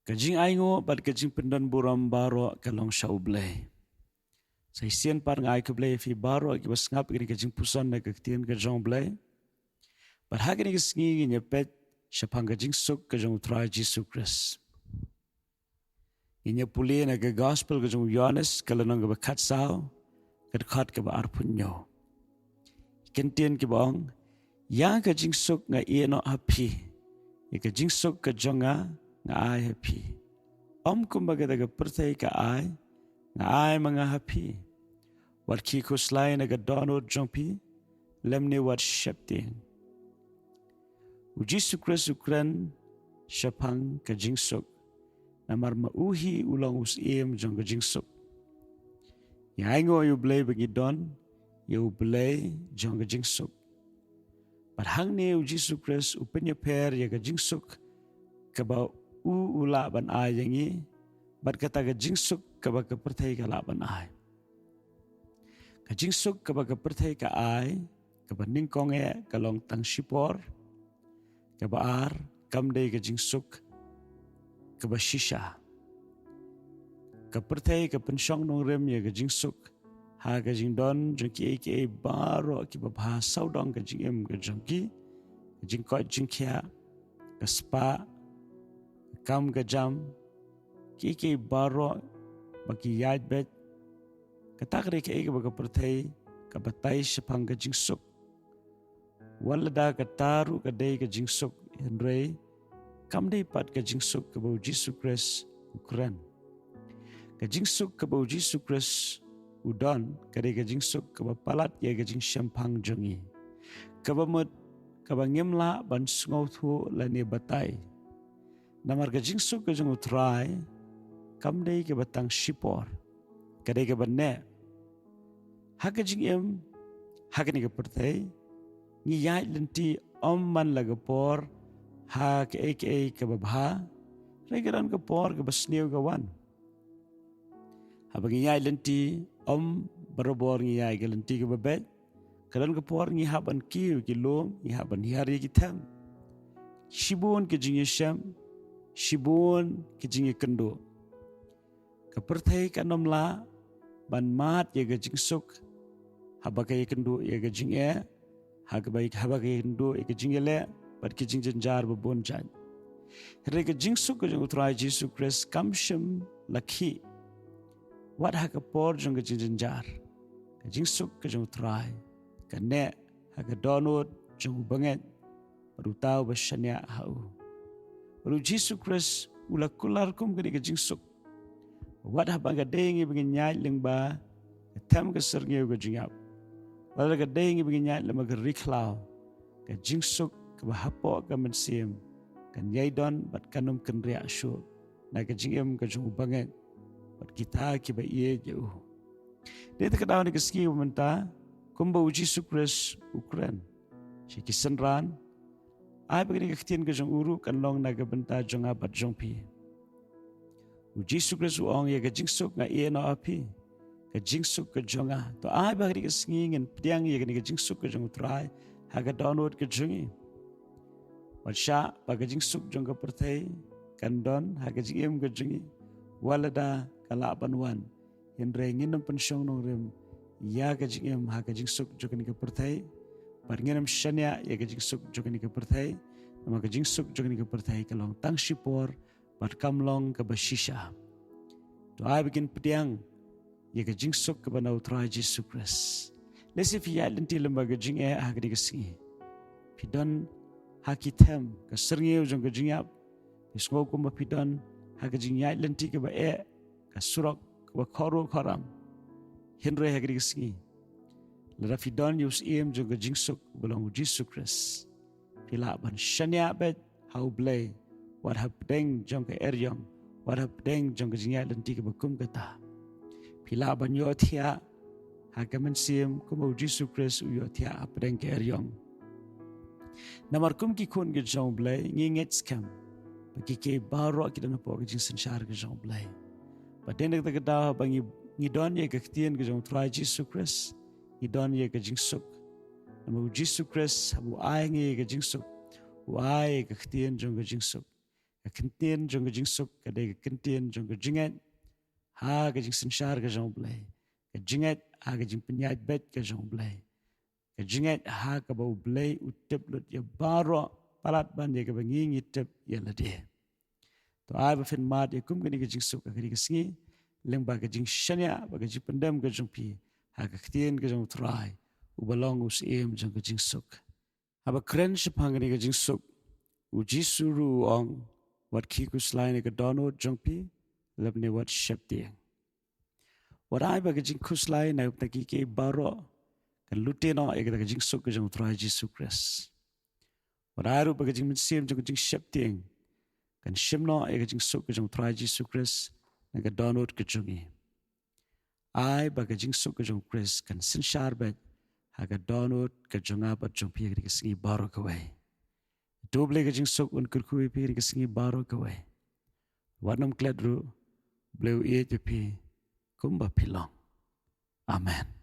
Kajing aingo bat kajing pendan buram baro kalong shaublay. Sa isian par ngai keblay fi baro ki basngap gini kajing puson na kaktian kajong blay. Bat hagini kisngi nyepet syapang kajing suk kajong utrai Jisu Khrist. Inya puli na ke gospel kajong Yohanes kalanong ke bakat sao kadkat ke ba arpunyo. Kentian ke bong yang kajing suk nga ieno happy. Ya kajing suk kajonga nga ai happy. Kumbaga daga pertai ka ai nga ai mga happy. Wat ki kuslay na gadono jompi lemni wat shepting. U Jisu Khrist ukran syapang kajing suk namar mauhi ulang usim jong kajing suk. Ya aingo yu blay bagi don yu blay jong kajing suk. Parhang ni U Jisu Khrist upenya per ya kajing suk kaba ula ban ai yangi bat kata kajing suk kaba kepertai ka la ban ai. Kajing suk kaba kepertai ka ai kaba ningkong kalong tang sipor kaba ar kamdei kajing suk kaba shisha. Kepertai ka pensyong nong rem ya kajing suk ha kajing don jong ki baro ki babha saudong kajing em kajong ki kajing ko jing kia ka spa kam gajam ki baro bagi yad bet katakre ke baga pertai ka batai syapang kajing suk walada kataru kadai kajing suk henrei kam dei pat kajing suk ka bau Jisu Khrist ukuran kajing suk ka bau Jisu Khrist udon kadai kajing suk ka palat ya kajing syampang jongi ka bamut ka bangimla ban sngau thu lani batai namar kajing suk kajing utrai kam dei ke batang sipor kadai ke banne ha kajing em ha kani ke pertai ni yai lenti man lagapor ha ke babha regaran ke por ke basniu gawan ha bagi yai lenti berobor ni yai ke lenti ke babet kadan ke por ni haban kiu ki lom ni haban hari ki tam shibun ke jing yesham shibun kijing kendo kapertai kanomla ban mat ya gajing suk habakai kendo ya gajing habakai kendo ya gajing le bat kijing janjar babon jan re gajing suk gajing utrai Jisu Khrist kamsham lakhi wat hakapor jong gajing janjar gajing suk gajing utrai kane hagadonot jong banget berutau basyanya hau U Jisu Khrist ula kular kum kini kajing suk. Wat habang gadengi bagi nyai lengba ketam keserngeu kajing ap. Wala gadengi bagi nyai lema geriklau kajing suk kebahapo kemensim kan nyai don bat kanum kenria syur na kajing em kajing ubanget bat kita kiba iye jauh. Dia terkadang ni keski umenta kumba U Jisu Khrist ukran. Sikisenran ai begini kektian ke jong uru kan long naga benta jong abat jong pi. U Jisu Khrist uong ya ke jingsuk nga iye no api. Ke jingsuk ke jonga. To ai begini kesngingin pediang ya ke jingsuk ke jong utrai. Haga download ke jongi. Wadsya baga jingsuk jong ke pertai. Kan don haga jingim ke jongi. Walada kalaban wan. Hindre nginam pensyong nong rem. Ya ke jingim haga jingsuk jong ke pertai. Paringanam syanya ya kajing suk jokan ke pertai nama kajing suk jokan ke pertai kalong tang sipor bat kamlong ke bashisha to ai bikin pediang ya kajing suk ke bana utrai Jisu Khrist lesi fi ya lenti lembaga jing agri kesingi pidon hakitem ke serngiu jong kajing yap isgo ko mapidon hakajing ya lenti ke ba ke surok ke ba khoro kharam henre agri kesingi Lada fidon yus iem juga jingsuk belong U Jisu Khrist. Pila ban shanya bet hau blay wat hap deng jong ke eryong wat hap deng jong ke jingya lenti ke bakum kata. Pila ban yo thia hakamen sim kum U Jisu Khrist yo thia hap deng ke eryong. Namar kum ki kun ke jong blay nginget skam. Bagi ke baro kita napo ke jing sensyar ke jong blay. Baden tak kedah bangi ngidon ye ke ktien ke jong trai Jisu Khrist. Idon ye ke jingsuk. Nama U Jisu Khrist habu ai ngi ke jingsuk. U ai ke ktien jong ke jingsuk. kentien jong jingsuk kadai kentien jong jinget ha jing sensyar ka jong blai jinget ha jing penyait bet ka jong blai jinget ha ka bau blai utep lut ya baro palat ban ya ka bangi ngitep ya lade to ai ba fen mat ya kum gani ka jingsuk ka kari ka singi leng ba ka jing shanya ba ka jing pendam ka jong pi ha ka ktien ka jong trai ubalong us em jong ka jingsuk ha ba kren shapangani ka jingsuk U Jisu ru ong wat kikus lain ka dono jong pi labne wat shep tiang wat ai ba ka jing kus lain na upna ki ke baro kan luteno e ka jing suk ka jong trai Jisu Khrist wat ai ru ba ka jing sim jong jing shep tiang kan shimno e ka jing suk ka jong trai Jisu Khrist na ka dono ka jongi ai ba ka jing suk ka jong Khrist kan sin sharbet ha ka dono ka jonga ba jong pi ka singi baro ka wai doble ka jing suk un kurkui pi ka singi baro ka wai wanam kledru bleu e pi kumba pilong amen